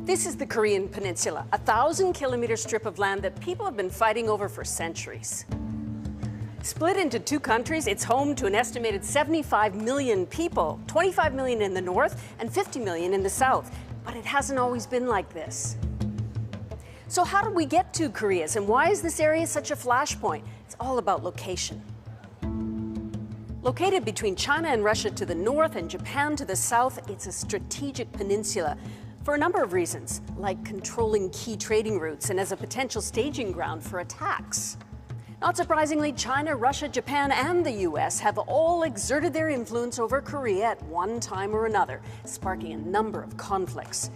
This is the Korean Peninsula, a 1,000-kilometer strip of land that people have been fighting over for centuries. Split into two countries, it's home to an estimated 75 million people, 25 million in the north and 50 million in the south. But it hasn't always been like this. So how did we get two Koreas, and why is this area such a flashpoint? It's all about location. Located between China and Russia to the north and Japan to the south, it's a strategic peninsula for a number of reasons, like controlling key trading routes and as a potential staging ground for attacks. Not surprisingly, China, Russia, Japan, and the US have all exerted their influence over Korea at one time or another, sparking a number of conflicts.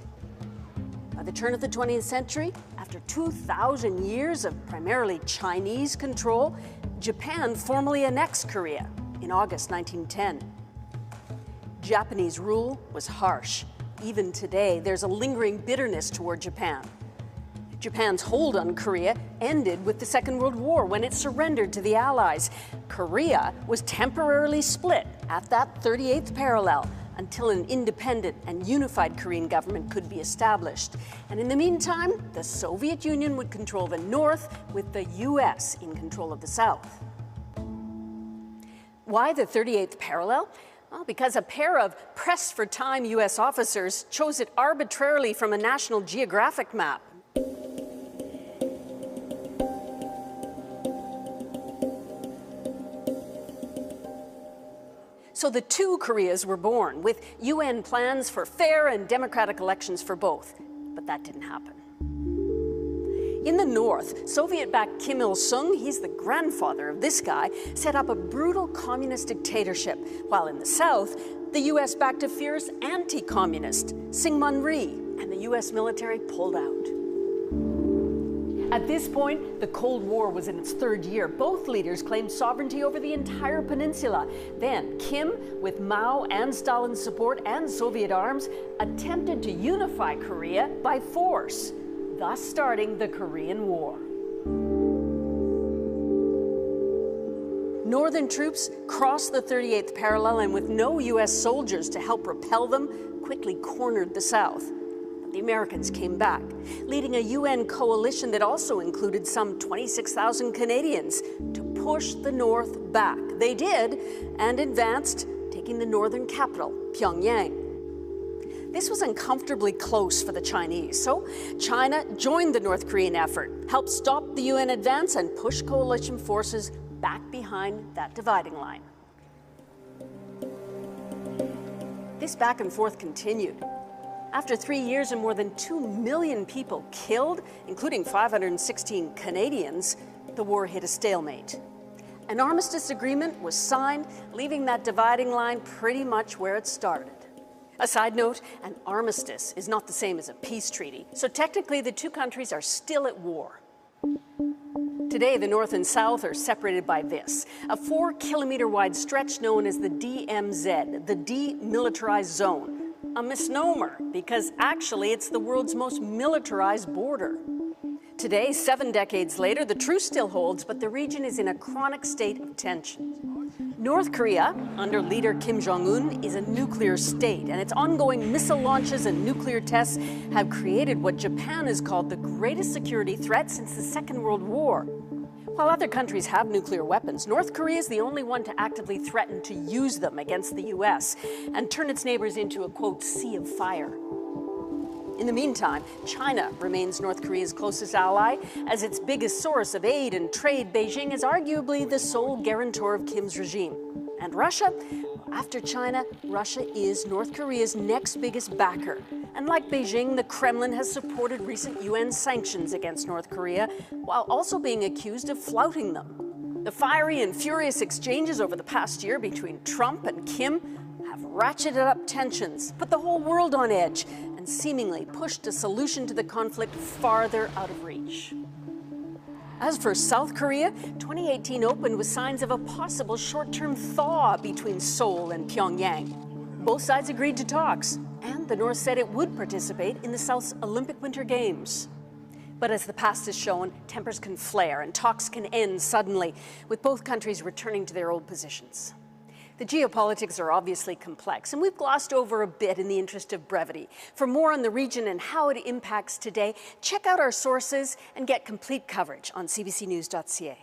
By the turn of the 20th century, after 2,000 years of primarily Chinese control, Japan formally annexed Korea in August 1910. Japanese rule was harsh. Even today, there's a lingering bitterness toward Japan. Japan's hold on Korea ended with the Second World War when it surrendered to the Allies. Korea was temporarily split at that 38th parallel until an independent and unified Korean government could be established. And in the meantime, the Soviet Union would control the north with the US in control of the south. Why the 38th parallel? Well, because a pair of pressed-for-time US officers chose it arbitrarily from a National Geographic map. So the two Koreas were born, with UN plans for fair and democratic elections for both. But that didn't happen. In the north, Soviet-backed Kim Il-sung, he's the grandfather of this guy, set up a brutal communist dictatorship, while in the south, the US-backed a fierce anti-communist, Syngman Rhee, and the US military pulled out. At this point, the Cold War was in its third year. Both leaders claimed sovereignty over the entire peninsula. Then Kim, with Mao and Stalin's support and Soviet arms, attempted to unify Korea by force, thus starting the Korean War. Northern troops crossed the 38th parallel and, with no US soldiers to help repel them, quickly cornered the south. The Americans came back, leading a UN coalition that also included some 26,000 Canadians to push the North back. They did, and advanced, taking the northern capital, Pyongyang. This was uncomfortably close for the Chinese, so China joined the North Korean effort, helped stop the UN advance, and push coalition forces back behind that dividing line. This back and forth continued. After 3 years and more than 2 million people killed, including 516 Canadians, the war hit a stalemate. An armistice agreement was signed, leaving that dividing line pretty much where it started. A side note, an armistice is not the same as a peace treaty, so technically the two countries are still at war. Today, the North and South are separated by this, a 4-kilometer-wide stretch known as the DMZ, the Demilitarized Zone. A misnomer, because actually it's the world's most militarized border. Today, 7 decades later, the truce still holds, but the region is in a chronic state of tension. North Korea, under leader Kim Jong-un, is a nuclear state, and its ongoing missile launches and nuclear tests have created what Japan has called the greatest security threat since the Second World War. While other countries have nuclear weapons, North Korea is the only one to actively threaten to use them against the US and turn its neighbors into a, quote, sea of fire. In the meantime, China remains North Korea's closest ally. As its biggest source of aid and trade, Beijing is arguably the sole guarantor of Kim's regime. And Russia? After China, Russia is North Korea's next biggest backer. And like Beijing, the Kremlin has supported recent UN sanctions against North Korea, while also being accused of flouting them. The fiery and furious exchanges over the past year between Trump and Kim have ratcheted up tensions, put the whole world on edge, and seemingly pushed a solution to the conflict farther out of reach. As for South Korea, 2018 opened with signs of a possible short-term thaw between Seoul and Pyongyang. Both sides agreed to talks, and the North said it would participate in the South's Olympic Winter Games. But as the past has shown, tempers can flare and talks can end suddenly, with both countries returning to their old positions. The geopolitics are obviously complex, and we've glossed over a bit in the interest of brevity. For more on the region and how it impacts today, check out our sources and get complete coverage on cbcnews.ca.